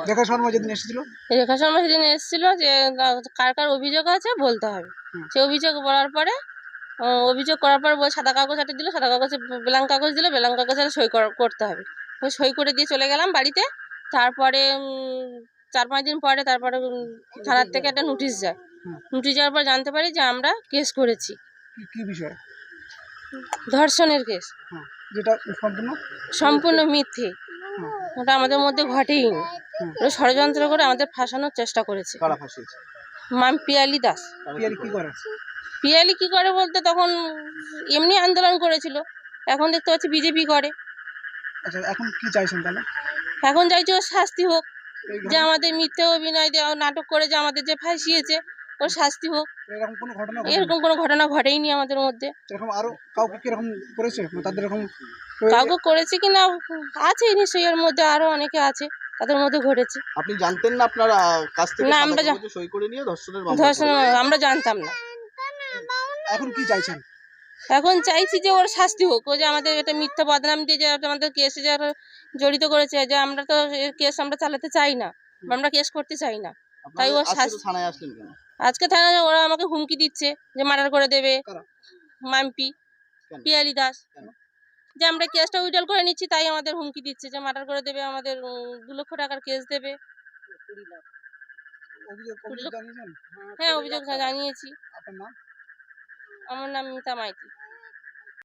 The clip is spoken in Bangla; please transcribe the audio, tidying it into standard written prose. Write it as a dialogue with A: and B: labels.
A: রেখা শর্মা যেদিন এসেছিল,
B: রেখা শর্মা সেদিন এসেছিল যে কার কার অভিযোগ আছে বলতে হবে। সে অভিযোগ বলার পরে অভিযোগ করার পর সাদা কাগজ একটা দিল, সাদা কাগজে ব্ল্যাঙ্ক কাগজ দিল, ব্ল্যাঙ্ক কাগজে সই করতে হবে। সই করে দিয়ে চলে গেলাম বাড়িতে। তারপরে 4-5 দিন পরে তারপরে থানার থেকে একটা নোটিশ যায়। নোটিশ যাওয়ার পর জানতে পারি যে আমরা কেস করেছি।
A: কি বিষয়?
B: ধর্ষণের কেস,
A: যেটা
B: সম্পূর্ণ মিথ্যে। ওটা আমাদের মধ্যে ঘটেইনি। ষড়যন্ত্র করে আমাদের ফাঁসানোর চেষ্টা করেছে।
A: কারা ফাঁসিয়েছে?
B: পিয়ালি দাস।
A: পিয়ালি কি করে?
B: পিয়ালি কি করে বলতে তখন এমনি আন্দোলন করেছিল, এখন দেখতে পাচ্ছি বিজেপি করে।
A: আচ্ছা, এখন কি চাইছেন তাহলে?
B: এখন চাইছি ওর শাস্তি হোক, যে আমাদের মিথ্যে অভিনয় দিয়ে নাটক করে যে আমাদের যে ফাঁসিয়েছে ওর শাস্তি হোক। এরকম কোনো ঘটনা ঘটেইনি আমাদের মধ্যে।
A: আরো কাউকে কি এরকম করেছে? তাদের এরকম
B: কাউকে করেছে কিনা আছে নিশ্চয়ই, এর মধ্যে আরো অনেকে আছে, তাদের মধ্যে ঘটেছে।
C: আপনি জানতেন না? আপনার কাছ থেকে
B: না, আমরা
C: সই করে নিয়ে ধর্ষণের
B: আমরা জানতাম না।
A: এখন কি চাইছেন?
B: এখন চাইছি যে ওর শাস্তি হোক। ও যে আমাদের এটা মিথ্যা বদনাম দিয়ে যে আমাদের কেসে যারা জড়িত করেছে, যে আমরা তো কেস আমরা চালাতে চাই না, আমরা কেস করতে চাই না। তাই ও
C: থানায় আসলেন কেন?
B: আজকে থানায় ওরা আমাকে হুমকি দিচ্ছে যে মার্ডার করে দেবে। মাম্পি পিয়ালি দাস, যে আমরা কেসটা উইথড্রল করে নিচ্ছি, তাই আমাদের হুমকি দিচ্ছে যে মার্ডার করে দেবে, আমাদের 2 লক্ষ টাকার কেস দেবে। হ্যাঁ, অভিযোগ জানিয়েছি। আমার নাম মিতা মাইতি।